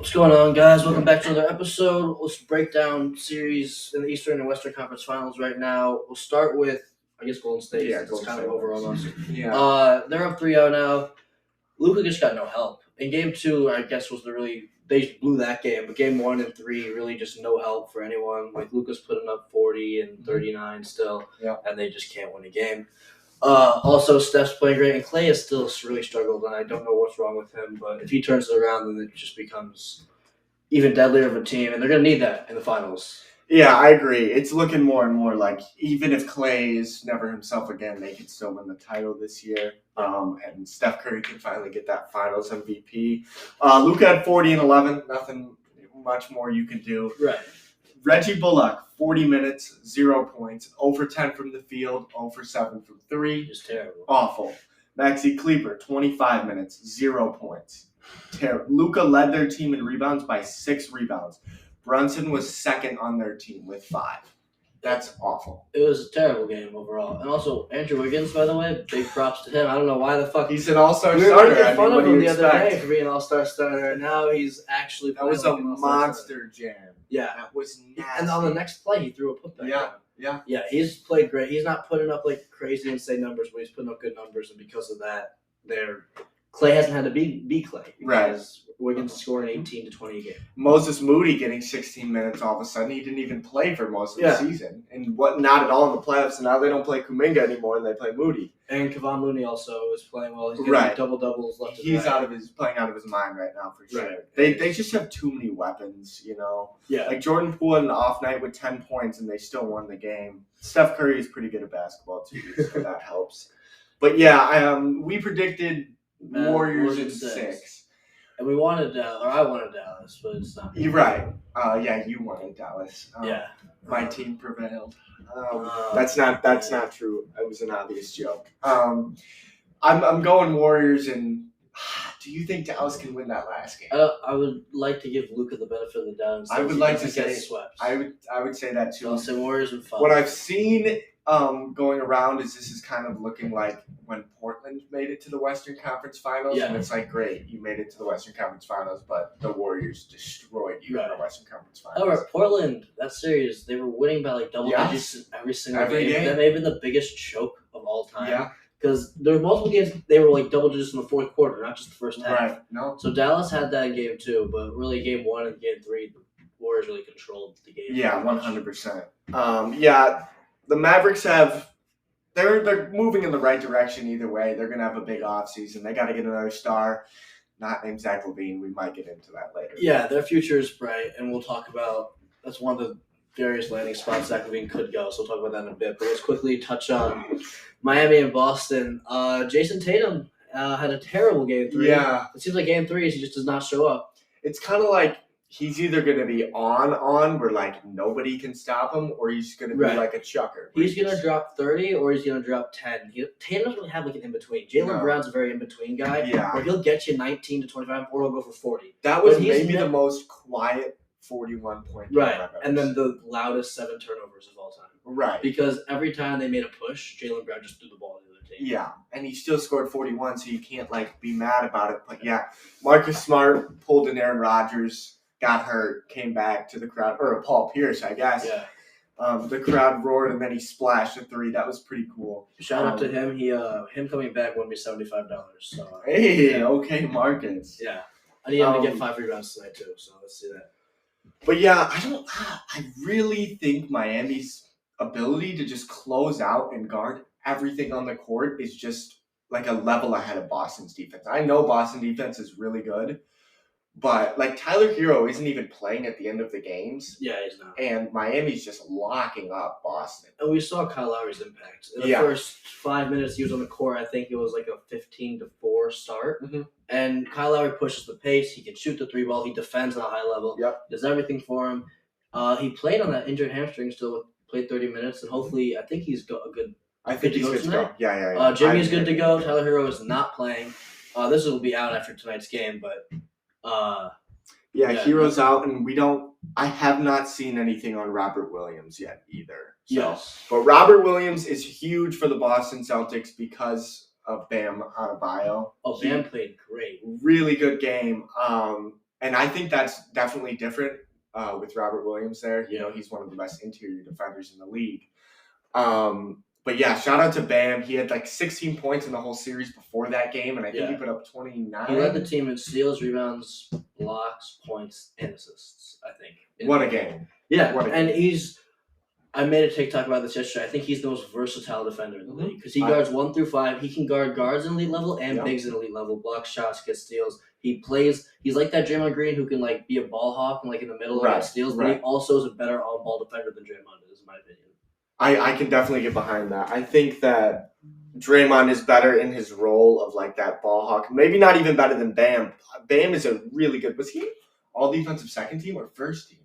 What's going on, guys? Welcome back to another episode. Let's break down series in the Eastern and Western Conference Finals right now. We'll start with, Golden State. Yeah, it's Golden kind State. of over almost. Yeah. They're up 3-0 now. Luka just got no help. In Game 2, they blew that game, but Game 1 and 3, really just no help for anyone. Like, Luka's putting up 40 and 39 still, and they just can't win a game. Also, Steph's playing great, and Klay has still really struggled, and I don't know what's wrong with him, but if he turns it around, then it just becomes even deadlier of a team, and they're going to need that in the finals. Yeah, I agree. It's looking more and more like even if Klay is never himself again, they could still win the title this year. And Steph Curry can finally get that finals MVP. Luka had 40 and 11. Nothing much more you can do. Right. Reggie Bullock, 40 minutes, 0 points, 0 for 10 from the field, 0 for 7 from 3. Just terrible. Awful. Maxi Kleber, 25 minutes, 0 points. Luka led their team in rebounds by 6 rebounds. Brunson was second on their team with 5. That's awful. It was a terrible game overall. And also, Andrew Wiggins, by the way, big props to him. I don't know why the fuck. He's an all-star we starter. We were making fun of him the other day for being an all-star starter, and now he's actually playing. That was a monster jam. Yeah. That was nasty. And on the next play, he threw a putback. Yeah, he's played great. He's not putting up like crazy insane numbers, but he's putting up good numbers, and because of that, Klay hasn't had to be Klay. Right. Wiggins scoring 18 to 20 a game. Moses Moody getting 16 minutes all of a sudden. He didn't even play for most of the season. And not at all in the playoffs. And now they don't play Kuminga anymore and they play Moody. And Kevon Looney also is playing well. He's getting double-doubles left and right. He's playing out of his mind right now for sure. Right. They just have too many weapons, you know. Yeah. Like Jordan Poole had an off night with 10 points and they still won the game. Steph Curry is pretty good at basketball too, so that helps. But yeah, we predicted Warriors in 6. And I wanted Dallas, but it's not. You're right. You wanted Dallas. My team prevailed. That's not true. It was an obvious joke. I'm going Warriors, and do you think Dallas can win that last game? I would like to give Luka the benefit of the doubt. I would like to say swept. I would say that too. I'll say Warriors in 5. What I've seen going around is this is kind of looking like when Portland made it to the Western Conference Finals, and it's like, great, you made it to the Western Conference Finals, but the Warriors destroyed you in the Western Conference Finals. However, Portland, that series, they were winning by like double digits every single game. That may have been the biggest choke of all time. Yeah. Because there were multiple games they were like double digits in the fourth quarter, not just the first half. Right. No. So Dallas had that in game 2, but really game 1 and game 3, the Warriors really controlled the game. Yeah, 100%. The Mavericks they're moving in the right direction either way. They're going to have a big offseason. They got to get another star, not named Zach Lavine. We might get into that later. Yeah, their future is bright, and we'll talk about that's one of the various landing spots Zach Lavine could go, so we'll talk about that in a bit. But let's quickly touch on Miami and Boston. Jason Tatum had a terrible game 3. Yeah. It seems like game 3 he just does not show up. It's kind of like he's either going to be on where like nobody can stop him, or he's going to be like a chucker. He's going to drop 30 or he's going to drop 10. Tatum doesn't really have like an in-between. Jaylen Brown's a very in-between guy where he'll get you 19 to 25 or he'll go for 40. That was maybe the most quiet 41-point game I've ever and then the loudest 7 turnovers of all time. Right. Because every time they made a push, Jaylen Brown just threw the ball to the other team. Yeah, and he still scored 41, so you can't like be mad about it. But yeah, Marcus Smart pulled an Aaron Rodgers, got hurt, came back to the crowd, or Paul Pierce, I guess. Yeah. The crowd roared, and then he splashed a 3. That was pretty cool. Shout out to him. Him coming back won me $75. So, okay, Marcus. Yeah. I need him to get 5 rebounds tonight, too, so let's see that. But yeah, I really think Miami's ability to just close out and guard everything on the court is just like a level ahead of Boston's defense. I know Boston defense is really good, but like Tyler Hero isn't even playing at the end of the games. Yeah, he's not. And Miami's just locking up Boston. And we saw Kyle Lowry's impact. In the first 5 minutes he was on the court, I think it was like a 15-4 start. Mm-hmm. And Kyle Lowry pushes the pace. He can shoot the 3 ball. He defends at a high level. Yep. Does everything for him. He played on that injured hamstring still. Played 30 minutes, and hopefully, I think he's good. I think he's good to go. Yeah. Jimmy's good to go. Tyler Hero is not playing. This will be out after tonight's game, but Hero's out, and I have not seen anything on Robert Williams yet either. But Robert Williams is huge for the Boston Celtics because of Bam Adebayo. Bam played great. Really good game. And I think that's definitely different with Robert Williams there. You Yeah. know, he's one of the best interior defenders in the league. But yeah, shout out to Bam. He had like 16 points in the whole series before that game, and I think he Yeah. put up 29. He led the team in steals, rebounds, blocks, points, and assists, I think. What a game. Yeah, What a and game. I made a TikTok about this yesterday. I think he's the most versatile defender in the league because he I- guards 1 through 5. He can guard guards in elite level and Yep. bigs in elite level. Blocks shots, gets steals. He's like that Draymond Green who can like be a ball hawk and like in the middle and get steals. But he also is a better on ball defender than Draymond is, in my opinion. I can definitely get behind that. I think that Draymond is better in his role of like that ball hawk. Maybe not even better than Bam. Bam is a really good. Was he all defensive second team or first team?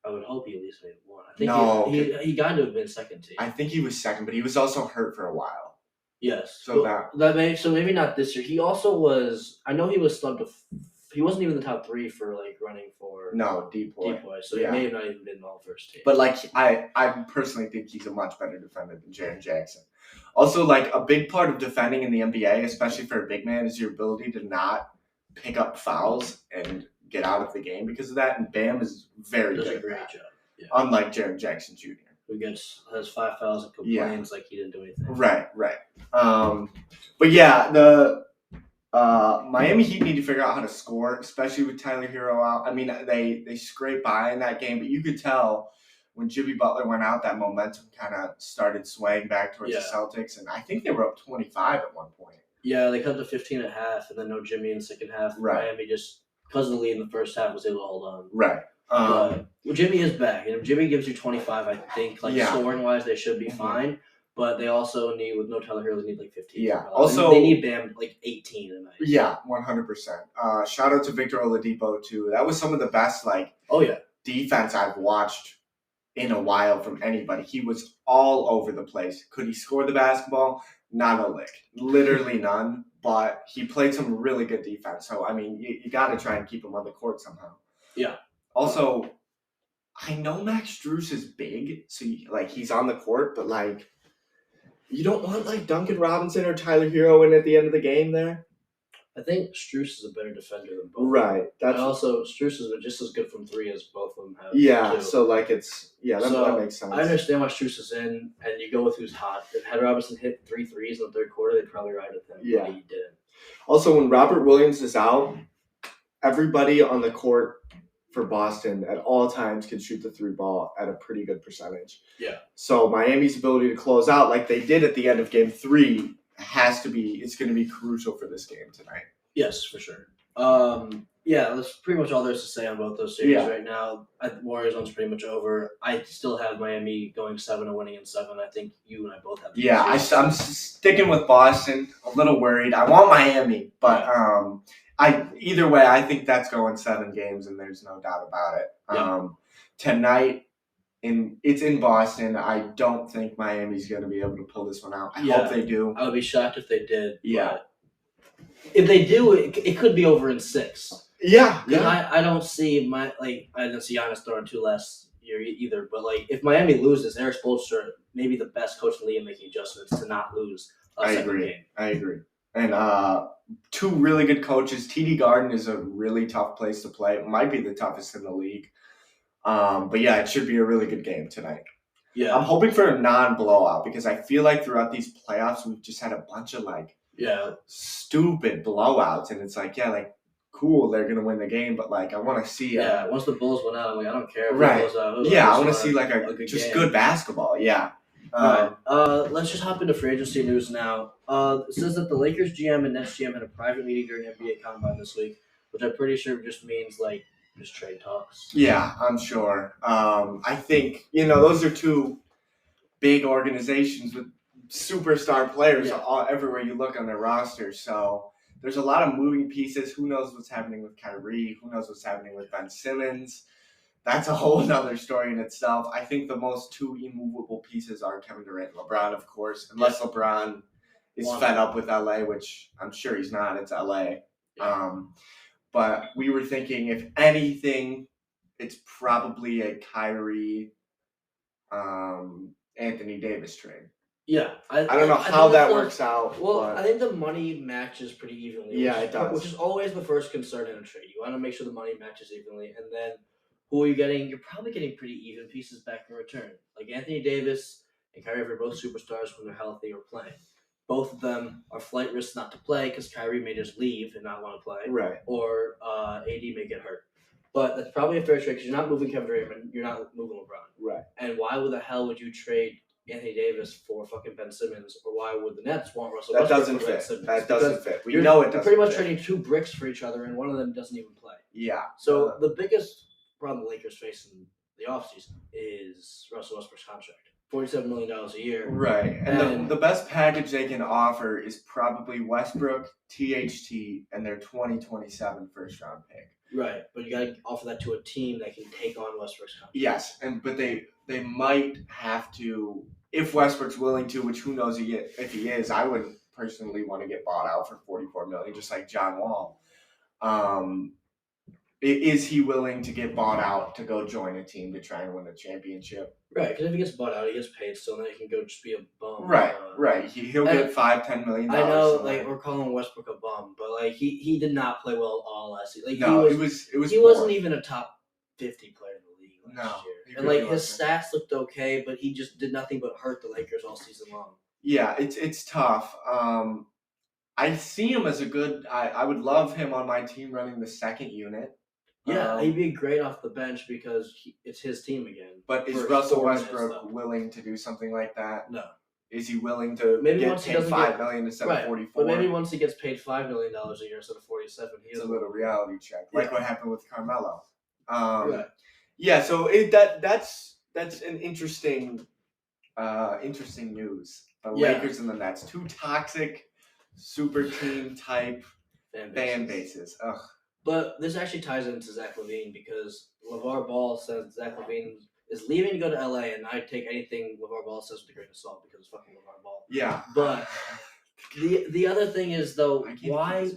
I would hope he at least made one. I think he got to have been second team. I think he was second, but he was also hurt for a while. Yes. So so maybe not this year. He also was. I know he was slumped. He wasn't even in the top 3 for like running for depoy. So he may have not even been in all first team. But like I personally think he's a much better defender than Jaren Jackson. Also, like a big part of defending in the NBA, especially for a big man, is your ability to not pick up fouls and get out of the game because of that. And Bam is very Does good. a great job. Yeah. Unlike Jaren Jackson Jr. Who has 5 fouls and complains like he didn't do anything. Right. But yeah, the Miami Heat need to figure out how to score, especially with Tyler Hero out. I mean, they scraped by in that game, but you could tell when Jimmy Butler went out, that momentum kind of started swaying back towards the Celtics, and I think they were up 25 at one point. Yeah, they cut to 15 and a half, and then no Jimmy in the second half. Right. Miami just, because of the lead in the first half, was able to hold on. Right. Well, Jimmy is back, and if Jimmy gives you 25, I think scoring wise they should be fine. But they also need, with no Tyler Hero, they need like 15. Yeah. Also, they need Bam like 18 tonight. Yeah, 100%. Shout out to Victor Oladipo too. That was some of the best defense I've watched in a while from anybody. He was all over the place. Could he score the basketball? Not a lick. Literally none. But he played some really good defense. So I mean, you got to try and keep him on the court somehow. Yeah. Also, I know Max Strus is big, so he's on the court, but you don't want Duncan Robinson or Tyler Hero in at the end of the game there. I think Strus is a better defender than both. Right. And also, Strus is just as good from 3 as both of them have. Yeah. Too. So that makes sense. I understand why Strus is in, and you go with who's hot. If had Robinson hit 3 threes in the third quarter, they'd probably ride with him. Yeah. But he didn't. Also, when Robert Williams is out, everybody on the court for Boston at all times can shoot the 3 ball at a pretty good percentage. Yeah. So Miami's ability to close out like they did at the end of Game 3 it's going to be crucial for this game tonight. Yes, for sure. That's pretty much all there is to say on both those series right now. Warriors one's pretty much over. I still have Miami going 7 and winning in 7. I think you and I both have. Yeah, I'm sticking with Boston. A little worried. I want Miami, but either way, I think that's going 7 games, and there's no doubt about it. Yeah. Tonight, it's in Boston. I don't think Miami's going to be able to pull this one out. I hope they do. I would be shocked if they did. Yeah. If they do, it could be over in 6. Yeah. I don't see I didn't see Giannis throwing 2 last year either. But if Miami loses, Eric Spoelstra may be the best coach in the league making adjustments to not lose a second game. I agree. And 2 really good coaches. TD Garden is a really tough place to play. It might be the toughest in the league. But yeah, it should be a really good game tonight. Yeah. I'm hoping for a non-blowout because I feel like throughout these playoffs we've just had a bunch of stupid blowouts, and it's cool, they're gonna win the game, but I want to see. Once the Bulls went out, I'm I don't care. Right. If out, I want to see just good basketball. Yeah. All right. Let's just hop into free agency news now. It says that the Lakers GM and Nets GM had a private meeting during NBA Combine this week, which I'm pretty sure just means just trade talks. Yeah, I'm sure. I think those are 2 big organizations with superstar players everywhere you look on their roster. So there's a lot of moving pieces. Who knows what's happening with Kyrie? Who knows what's happening with Ben Simmons? That's a whole nother story in itself. I think the most 2 immovable pieces are Kevin Durant and LeBron, of course, unless LeBron is fed up with LA, which I'm sure he's not. It's LA. Yeah. But we were thinking, if anything, it's probably a Kyrie, Anthony Davis trade. Yeah, I don't know how that works out. Well, but I think the money matches pretty evenly. Yeah, it does. Which is always the first concern in a trade. You want to make sure the money matches evenly, and then who are you getting? You're probably getting pretty even pieces back in return. Like Anthony Davis and Kyrie are both superstars when they're healthy or playing. Both of them are flight risks not to play because Kyrie may just leave and not want to play, right. or AD may get hurt. But that's probably a fair trade because you're not moving Kevin Durant, you're not moving LeBron. Right. And why would the hell would you trade Anthony Davis for fucking Ben Simmons, or why would the Nets want Russell That Westbrook doesn't for Ben fit. Simmons? That doesn't fit. We You're know it doesn't pretty much fit. trading two bricks for each other, and one of them doesn't even play. Yeah. So the biggest problem the Lakers face in the offseason is Russell Westbrook's contract. $47 million a year. Right. And the best package they can offer is probably Westbrook, THT, and their 2027 first round pick. Right. But you got to offer that to a team that can take on Westbrook's contract. Yes. But they might have to, if Westbrook's willing to, which who knows if he is. I wouldn't personally want to get bought out for $44 million, just like John Wall. Is he willing to get bought out to go join a team to try and win a championship? Right, because if he gets bought out, he gets paid still, and then he can go just be a bum. Right. He'll get $5-10 million. I know, we're calling Westbrook a bum, but he did not play well all last season. He wasn't even a top 50 player in the league last year, and his stats looked okay, but he just did nothing but hurt the Lakers all season long. Yeah, it's tough. I see him as a good. I would love him on my team running the second unit. Yeah, he'd be great off the bench because it's his team again. But is Russell Westbrook willing to do something like that? No. Is he willing to get paid $5 million instead of $44? But maybe once he gets paid $5 million a year instead of $47, it's a little reality check, like what happened with Carmelo. Right. Yeah, so that's an interesting news. The Lakers and the Nets, two toxic super team type fan bases. Ugh. But this actually ties into Zach Lavine because LeVar Ball says Zach Lavine is leaving to go to LA, and I take anything LeVar Ball says with a grain of salt because it's fucking LeVar Ball. Yeah. But the other thing is though, why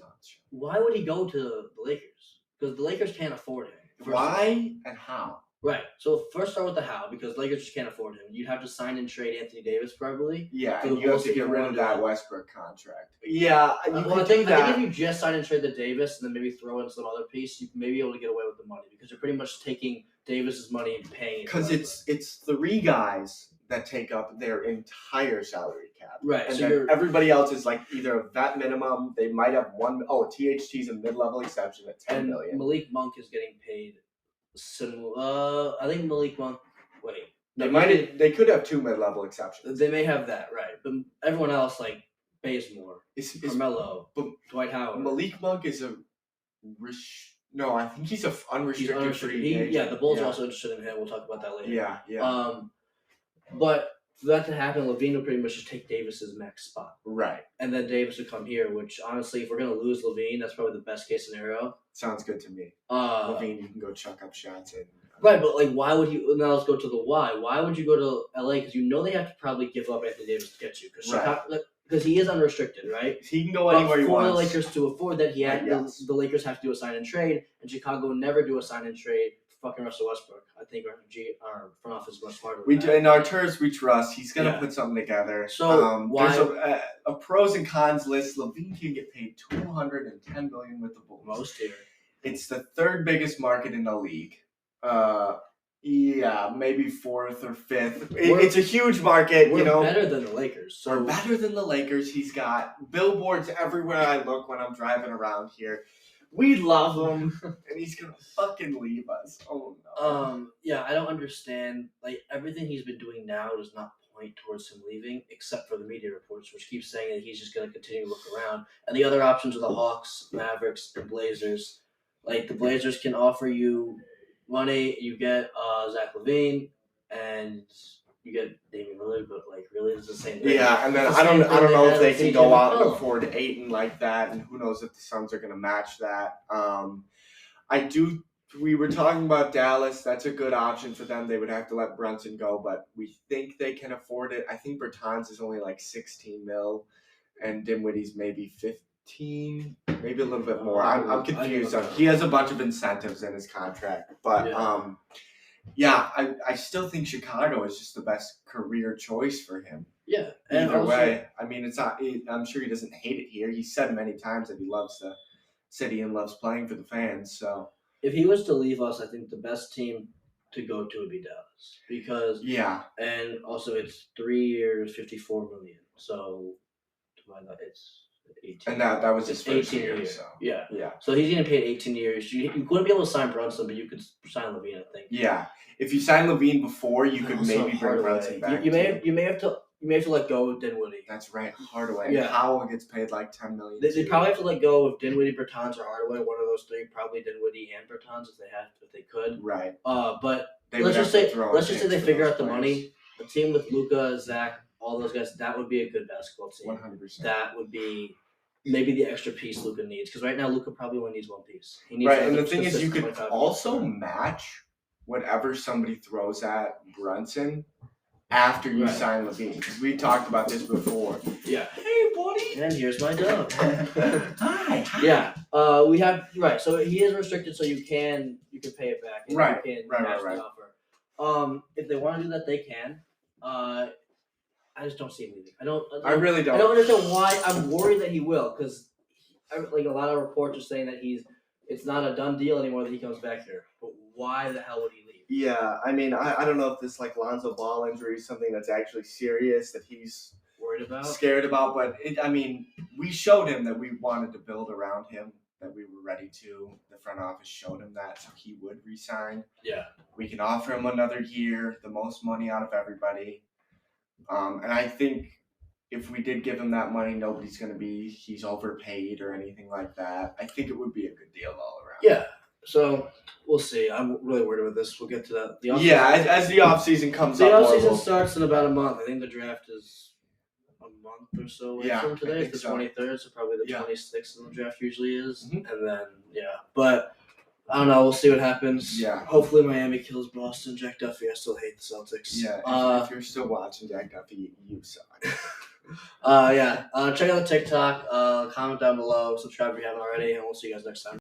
would he go to the Lakers? Because the Lakers can't afford him. Why and how? Right. So first start with the how, because Lakers just can't afford him. You'd have to sign and trade Anthony Davis probably. Yeah, and you have to get rid of that Westbrook contract. Yeah, I think if you just sign and trade the Davis and then maybe throw in some other piece, you may be able to get away with the money because you're pretty much taking Davis's money and paying it. Because it's three guys that take up their entire salary cap. Right. And then everybody else is like either a vet minimum, they might have one. Oh, THT's a mid-level exception at $10 million. Malik Monk is getting paid. I think Malik Monk. Wait, they could have two mid-level exceptions. They may have that, right? But everyone else Bazemore, Carmelo, Dwight Howard. Malik Monk is no, I think he's unrestricted free agent. Yeah, the Bulls are also interested in him. We'll talk about that later. Yeah. But for that to happen, Lavine would pretty much just take Davis's max spot. Right. And then Davis would come here, which honestly, if we're gonna lose Lavine, that's probably the best case scenario. Sounds good to me. Lavine, you can go chuck up shots in. Right, but why would you? Now let's go to the why. Why would you go to LA? Because you know they have to probably give up Anthony Davis to get you. Because he is unrestricted, right? He can go anywhere he wants. For the Lakers to afford that, the Lakers have to do a sign and trade, and Chicago would never do a sign and trade for fucking Russell Westbrook. I think our front office is much smarter. In our terms, we trust. He's gonna put something together. So there's a pros and cons list. Lavine can get paid $210 million with the Bulls. Most here. It's the third biggest market in the league. Maybe fourth or fifth. It's a huge market. We're better than the Lakers. So we're better than the Lakers. He's got billboards everywhere I look when I'm driving around here. We love him, and he's gonna fucking leave us. Oh no. I don't understand. Everything he's been doing now does not point towards him leaving, except for the media reports, which keep saying that he's just gonna continue to look around. And the other options are the Hawks, Mavericks, and Blazers. The Blazers can offer you money, you get Zach Lavine, and you get Damian Lillard, but really it's the same thing. Yeah, and then I don't know if they can go out and afford Ayton like that, and who knows if the Suns are going to match that. We were talking about Dallas. That's a good option for them. They would have to let Brunson go, but we think they can afford it. I think Bertans is only 16 mil, and Dinwiddie's maybe 15, maybe a little bit more. I'm confused. He has a bunch of incentives in his contract, but Yeah, I still think Chicago is just the best career choice for him. Yeah, and Either also, way, I mean, it's not. I'm sure he doesn't hate it here. He said many times that he loves the city and loves playing for the fans. So if he was to leave us, I think the best team to go to would be Dallas because, yeah, and also it's 3 years, 54 million. So divide that, it's 18. and that was his It's first 18 year. years. So Yeah. yeah, So he's getting paid 18 years. You couldn't be able to sign Brunson, but you could sign Lavine, I think. yeah. If you sign Lavine before, you could Also, maybe bring Hardaway. Brunson back. You may have to let go of Dinwiddie. That's right, Hardaway. Yeah. And Howell gets paid like $10 million. They probably have to let go of Dinwiddie, Bertans, or Hardaway. One of those three, probably Dinwiddie and Bertans, if they could. Right. But They let's just say they figure out the players. money. A team with Luka, Zach, all those guys, that would be a good basketball team. 100%. That would be maybe the extra piece Luka needs, because right now Luka probably only needs one piece. He needs Right, and the thing is, you could 25 also match whatever somebody throws at Brunson after you sign Lavine. Because we talked about this before. Yeah. Hey, buddy. And here's my dub. Hi. Yeah. We have So he is restricted, so you can pay it back. And Right. You can match the offer. If they want to do that, they can. I just don't see him leaving. I really don't. I don't understand why. I'm worried that he will, because like a lot of reports are saying that it's not a done deal anymore that he comes back here. But why the hell would he leave? Yeah, I mean, I don't know if this like Lonzo Ball injury is something that's actually serious that he's scared about, but we showed him that we wanted to build around him, that we were ready to. The front office showed him that, so he would resign. Yeah. We can offer him another year, the most money out of everybody. And I think if we did give him that money, nobody's going to be he's overpaid or anything like that. I think it would be a good deal all around. Yeah. So we'll see. I'm really worried about this. We'll get to that. As the offseason comes up. The offseason starts in about a month. I think the draft is a month or so away from today. It's the 23rd, so probably the 26th of the draft usually is. Mm-hmm. And then, But I don't know. We'll see what happens. Yeah. Hopefully Miami kills Boston. Jack Duffy, I still hate the Celtics. Yeah. If you're still watching Jack Duffy, you suck. Check out the TikTok. Comment down below. Subscribe if you haven't already. And we'll see you guys next time.